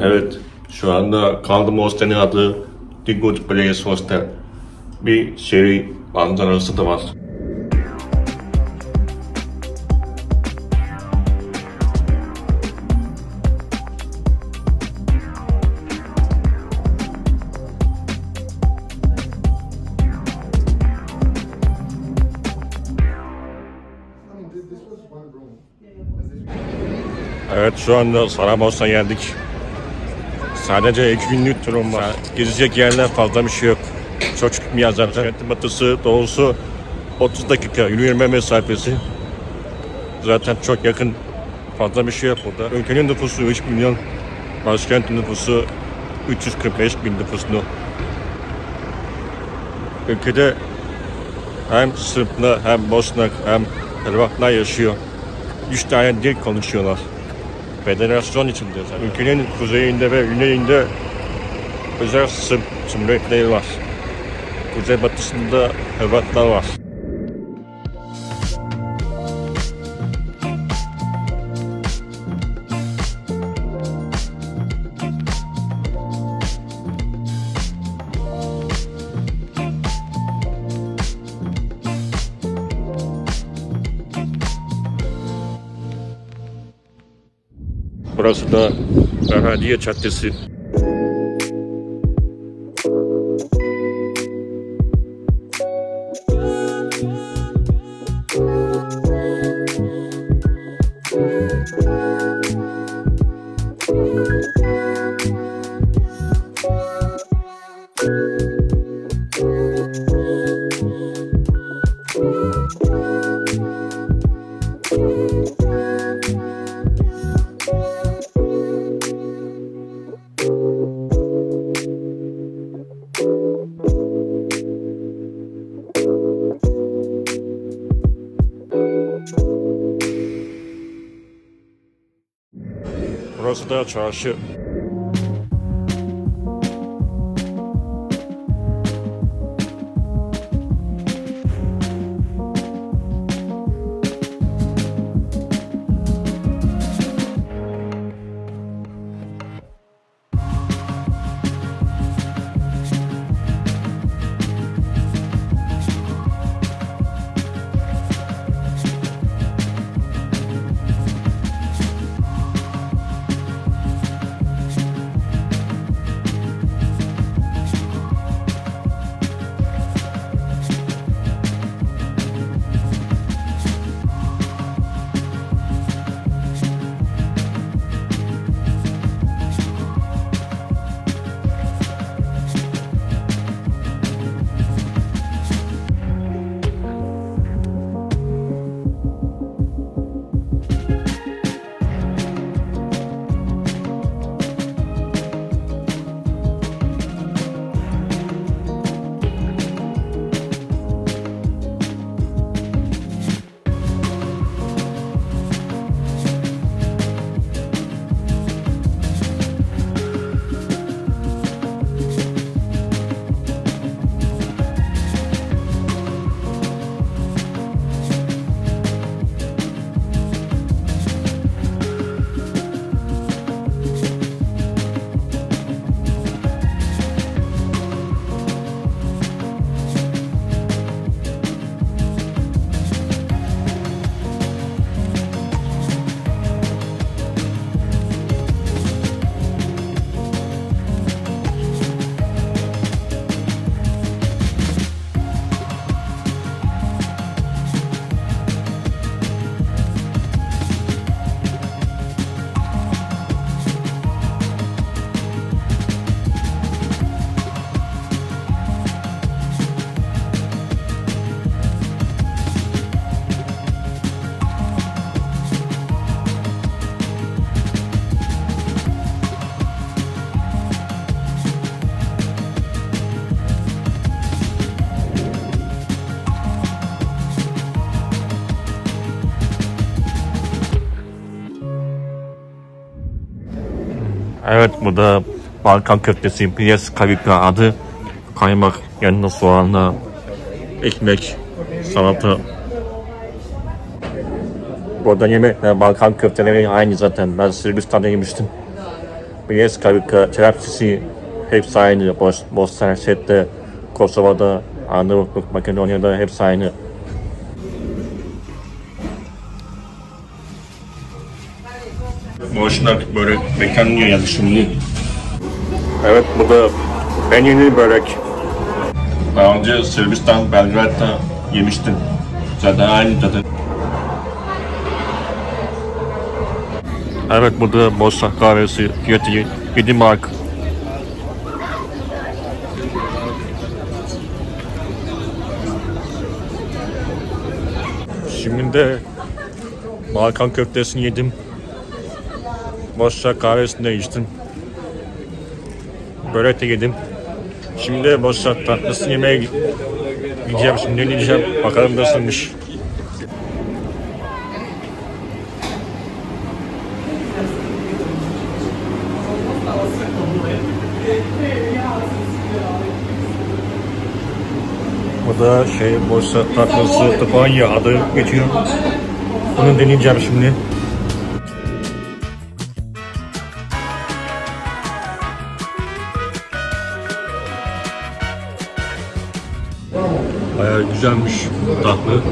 Evet, şu anda Kaldırım Hostel'in adı Digwood Place Hostel. Bir şehir manzarası da var. Evet, şu anda Saraybosna'ya geldik. Sadece 2 günlük turum var. Gezecek yerler fazla bir şey yok. Çok küçük bir yer zaten. Kentin batısı, doğusu 30 dakika yürüme mesafesi. Zaten çok yakın. Fazla bir şey yok burada. Ülkenin nüfusu 3 milyon. Başkentin nüfusu 345 bin nüfuslu. Ülkede hem Sırplar, hem Bosnak, hem Hırvatlar yaşıyor. 3 tane dil konuşuyorlar. Federasyon içinde zaten. Ülkenin kuzeyinde ve güneyinde özel Sırp cumhuriyetleri var. Kuzeybatısında Hırvatlar var. Burası da Belediye Caddesi. Burası da çarşı. Evet, bu da Balkan köftesi, piyes kavika adı. Kaymak, yanında soğanla, ekmek, salata. Burada yemek Balkan köfteleri aynı zaten. Ben Sırbistan'da yemiştim. Beyaz Karika, Trabzisi hepsi aynı. Bosna Hersek'te, Kosova'da, Arnavutluk, Makedonya'da hepsi aynı. Boşnak börek bekleniyor yani şimdi. Evet, bu da en yeni börek. Daha önce Sırbistan, Belgrad'da yemiştim. Zaten aynı tadı. Evet, bu da Bosna kahvesi. Fiyatı 7 mark. Şimdi de Balkan köftesini yedim. Bosna kahvesini de içtim. Börek de yedim. Şimdi Bosna tatlısını yemeye gideceğim. Şimdi ne diyeceğim? Bakalım nasılmış. Bu da Bosna tatlısı Tıpanya adı geçiyor. Bunu deneyeceğim şimdi. Bayağı güzelmiş tatlı.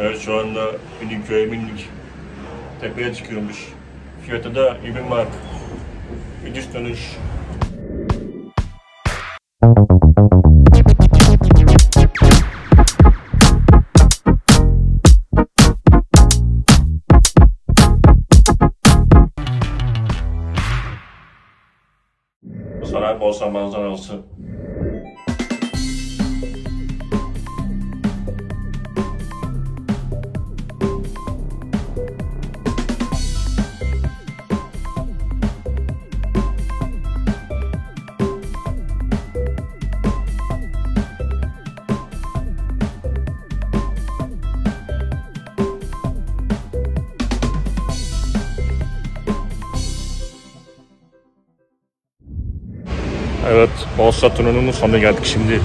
Evet, şu anda Üniköy'e bindik. Tepeye çıkıyormuş. Fiyatı da 20 mark. Gidiş dönüş. Saraybosna manzarası. Evet, Bosna turunun sonuna geldik şimdi.